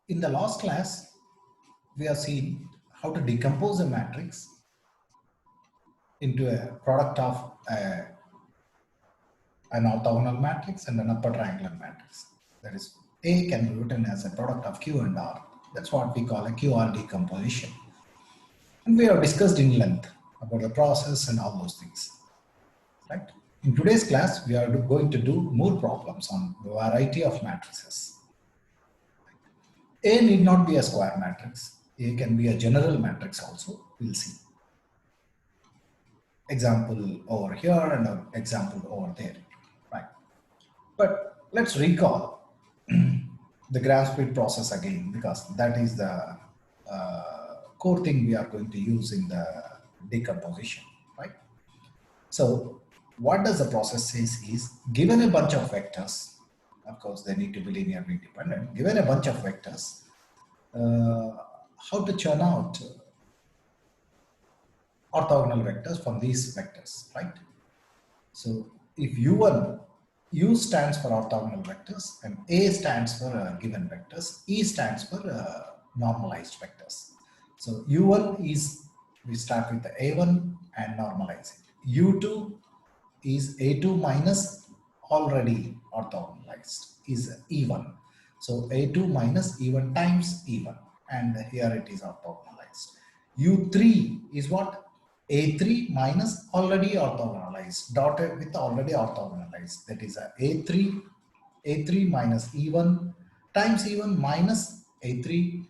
In the last class, we have seen how to decompose a matrix into a product of an orthogonal matrix and an upper triangular matrix. That is, A can be written as a product of Q and R. That's what we call a QR decomposition. And we have discussed in length about the process and all those things. Right? In today's class, we are going to do more problems on a variety of matrices. A need not be a square matrix. A can be a general matrix also. We'll see. Example over here and an example over there. Right. But let's recall the graph split process again, because that is the core thing we are going to use in the decomposition. Right. So what does the process says is, given a bunch of vectors, of course they need to be linearly independent, given a bunch of vectors, how to churn out orthogonal vectors from these vectors, right? So if U1, U stands for orthogonal vectors and A stands for given vectors, E stands for normalized vectors. So U1 is, we start with the A1 and normalize it. U2 is A2 minus already orthogonalized is E1. So A2 minus E1 times E1, and here it is orthogonalized. U3 is what? A3 minus already orthogonalized, dotted with already orthogonalized. That is a A3 minus E1 times E1 minus A3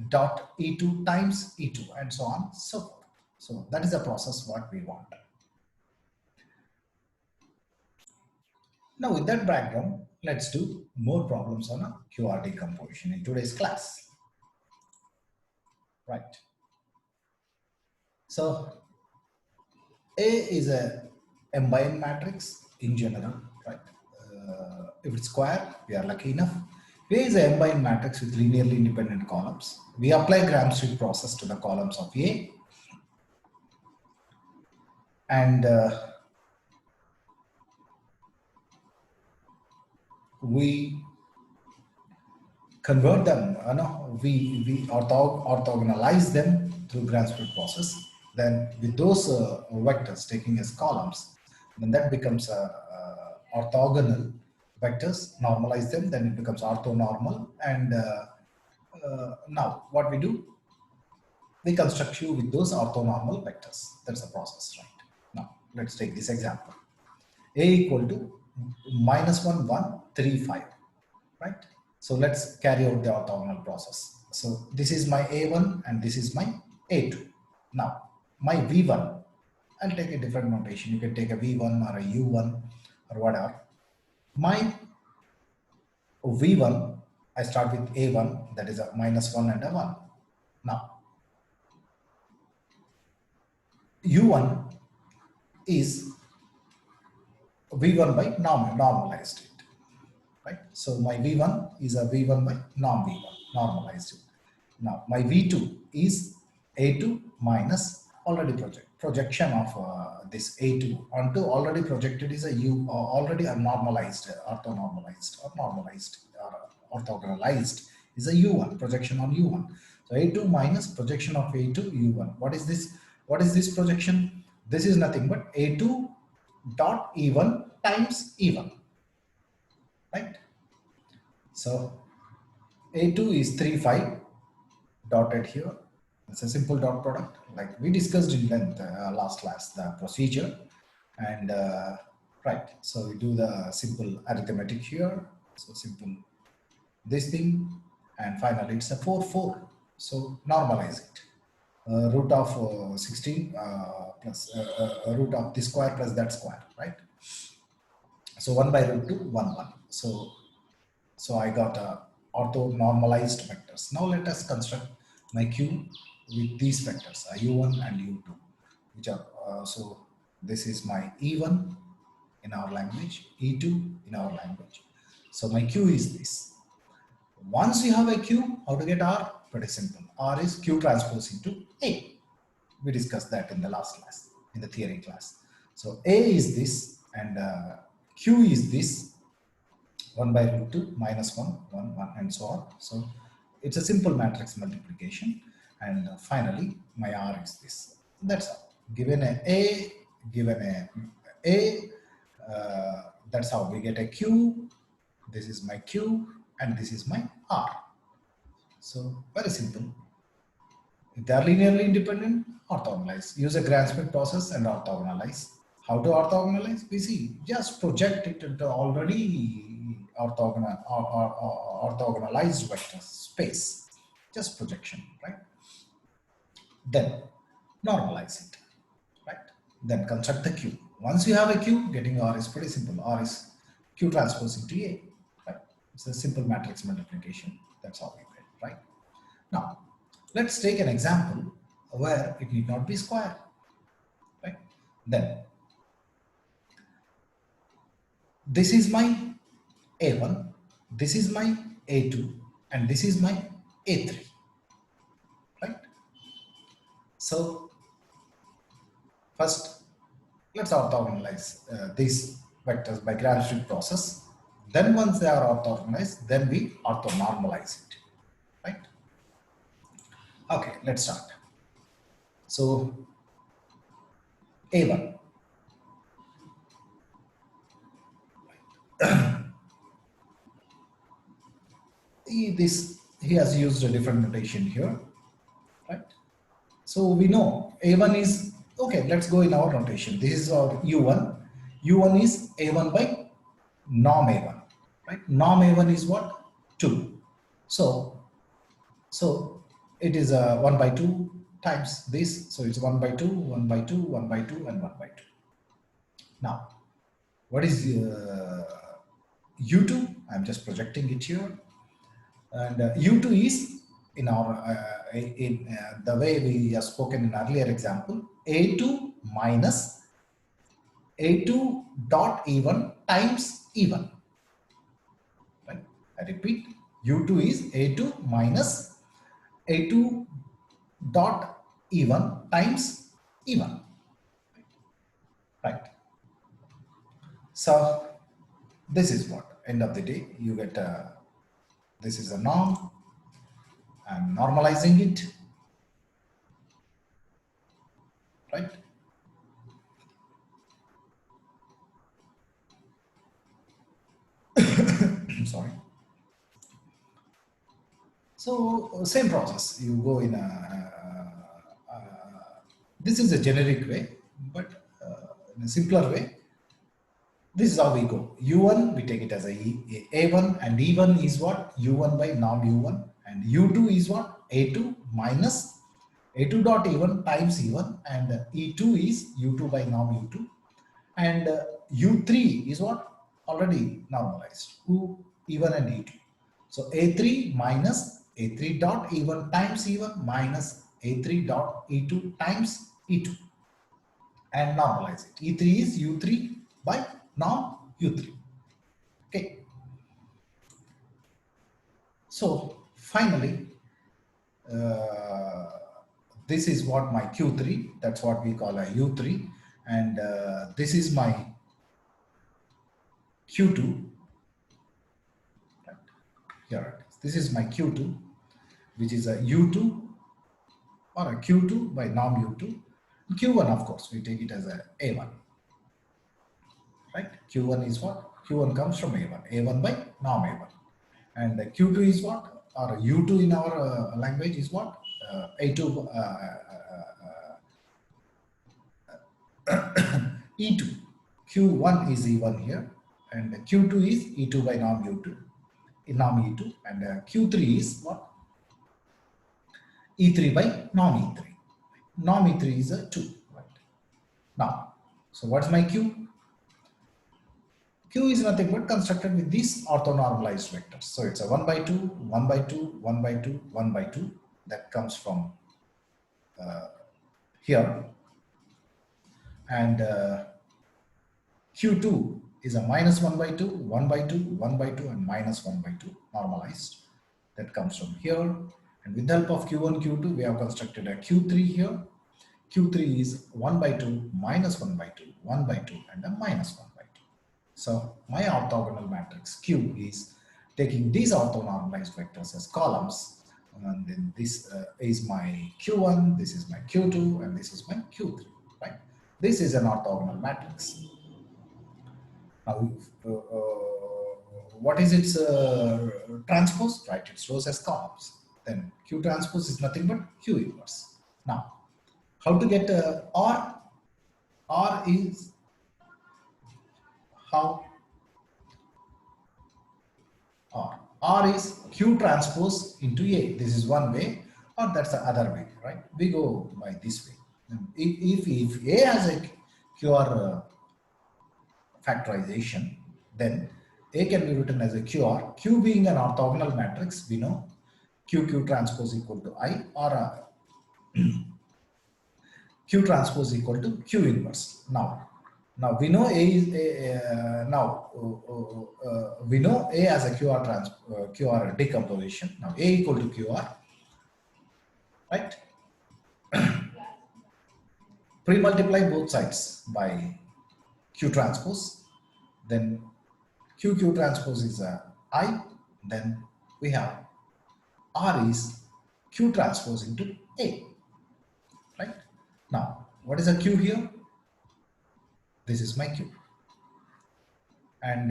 dot E2 times E2, and so on, so forth. So that is the process what we want. Now with that background, let's do more problems on a QR decomposition in today's class. Right. So A is a M/N matrix in general, right? If it's square, we are lucky enough. A is a M/N matrix with linearly independent columns. We apply Gram-Street process to the columns of A, and we convert them, we orthogonalize them through Gram-Street process. Then with those vectors taking as columns, then that becomes orthogonal vectors, normalize them, then it becomes orthonormal. And now what we do, we construct U with those orthonormal vectors. That's the process, right? Now let's take this example. A equal to -1, 1, 3, 5, right? So let's carry out the orthogonal process. So this is my A1 and this is my A2. Now my V1, I'll take a different notation. You can take a V1 or a U1 or whatever. My V1, I start with A1, that is a -1 and a 1. Now U1 is V1 by normalized it, right? So my V1 is a V1 by norm V1, normalized it. Now my V2 is A2 minus already projection of this A2 onto already projected is a U, already a normalized, orthonormalized or normalized or orthogonalized is a U1, projection on U1. So A2 minus projection of A2 U1. What is this? What is this projection? This is nothing but A2 dot E1 times E1, right? So A2 is 3, 5 dotted here. It's a simple dot product, like we discussed in length last class, the procedure. And right, so we do the simple arithmetic here. So simple this thing, and finally it's a 4, 4. So normalize it. Root of 16 plus root of this square plus that square, right? So 1 by root 2, 1, 1. So I got orthonormalized vectors. Now let us construct my Q with these vectors, U1 and U2, which are, so this is my E1 in our language, E2 in our language. So my Q is this. Once you have a Q, how to get R? Pretty simple. R is Q transpose into A. We discussed that in the last class, in the theory class. So A is this and Q is this, 1 by root 2 minus 1, 1, 1, and so on. So it's a simple matrix multiplication. And finally, my R is this. That's all. Given given that's how we get a Q. This is my Q, and this is my R. So very simple. If they are linearly independent, orthogonalize. Use a Gram-Schmidt process and orthogonalize. How to orthogonalize? We see, just project it into already orthogonalized vector space. Just projection, right? Then normalize it, right? Then construct the Q. Once you have a Q, getting R is pretty simple. R is Q transpose into A, right? It's a simple matrix multiplication. That's how we get, right? Now, let's take an example where it need not be square, right? Then, this is my A1, this is my A2, and this is my A3, right? So, first, let's orthogonalize these vectors by Gram-Schmidt process. Then once they are orthogonalized, then we orthonormalize it, right? Okay, let's start. So A1. He has used a different notation here, right? So we know A1 is, okay, let's go in our notation. This is our U1. U1 is A1 by norm A1, right? Norm A1 is what? 2. So it is 1 by 2 times this. So it's 1 by 2, 1 by 2, 1 by 2, and 1 by 2. Now, what is U2? I'm just projecting it here. And U2 is, in our the way we have spoken in earlier example, A2 minus A2 dot E1 times E1. Right? I repeat, U2 is A2 minus A2 dot E1 times E1. Right. So this is what, end of the day, you get this is a norm. I'm normalizing it, right? Sorry. So same process. You go in this is a generic way, but in a simpler way. This is how we go. U1, we take it as A1, and E1 is what? U1 by norm U1, and U2 is what? A2 minus A2 dot E1 times E1, and E2 is U2 by norm U2, and U3 is what? Already normalized. E1 and E2. So A3 minus A3 dot E1 times E1 minus A3 dot E2 times E2, and normalize it. E3 is U3 by norm U3. Okay. So finally, this is what my Q3, that's what we call a U3, and this is my Q2. Right. Here it is. This is my Q2, which is a U2 or a Q2 by norm U2. Q1, of course, we take it as a A1. Right? Q1 is what? Q1 comes from A1. A1 by norm A1. And Q2 is what? Or U2 in our language is what? A2 E2. Q1 is E1 here, and Q2 is E2 by norm U2, norm E2, and Q3 is what? E3 by norm E3. Norm E3 is a 2. Right? Now, so what's my Q? Q is nothing but constructed with these orthonormalized vectors. So it's a 1 by 2, 1 by 2, 1 by 2, 1 by 2. That comes from here. And Q2 is a minus 1 by 2, 1 by 2, 1 by 2, and minus 1 by 2 normalized. That comes from here. And with the help of Q1, Q2, we have constructed a Q3 here. Q3 is 1 by 2, minus 1 by 2, 1 by 2, and a minus 1 by 2. So my orthogonal matrix Q is taking these orthonormalized vectors as columns, and then this is my Q1, this is my Q2, and this is my Q3, right? This is an orthogonal matrix. Now, what is its transpose? Right, it shows as columns. Then Q transpose is nothing but Q inverse. Now, how to get R? R is how R. R is Q transpose into A. This is one way, or that's the other way, right? We go by this way. If A has a QR factorization, then A can be written as a QR. Q being an orthogonal matrix, we know QQ transpose equal to I, or Q transpose equal to Q inverse. Now we know A is we know A as a QR decomposition. Now A equal to QR, right? Pre-multiply both sides by Q transpose, then QQ transpose is I, then we have R is Q transpose into A, right? Now, what is a Q here? This is my Q. And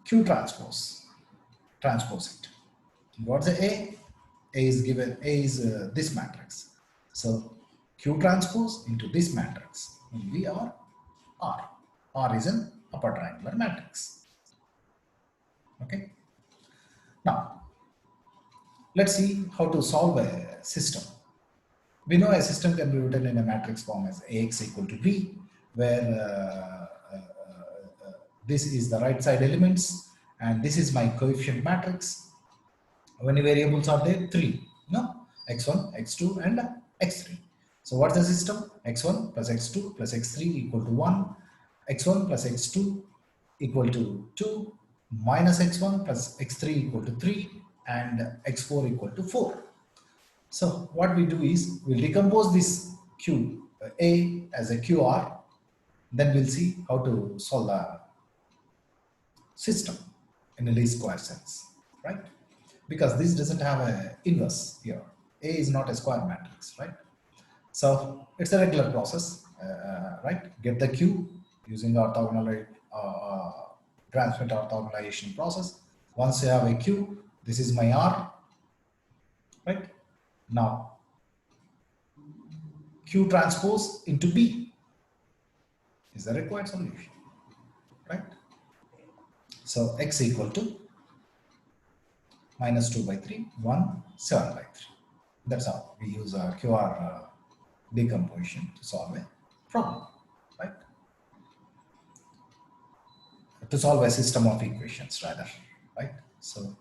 Q transpose it. What's the A? A is given, A is this matrix. So Q transpose into this matrix will be our R. R is an upper triangular matrix. Okay. Now, let's see how to solve a system. We know a system can be written in a matrix form as AX equal to B, where this is the right side elements and this is my coefficient matrix. How many variables are there? 3. No, x1, x2, and x3. So what's the system? x1 plus x2 plus x3 equal to 1, x1 plus x2 equal to 2, minus x1 plus x3 equal to 3, and x4 equal to 4. So what we do is we'll decompose this Q A as a QR, then we'll see how to solve the system in a least square sense, right? Because this doesn't have an inverse here. A is not a square matrix, right? So it's a regular process, right? Get the Q using orthogonal transmit orthogonalization process. Once you have a Q, this is my R, right? Now Q transpose into B is the required solution, right? So x equal to minus 2 by 3, 1, 7 by 3. That's how we use a QR decomposition to solve a problem, right? To solve a system of equations rather, right? So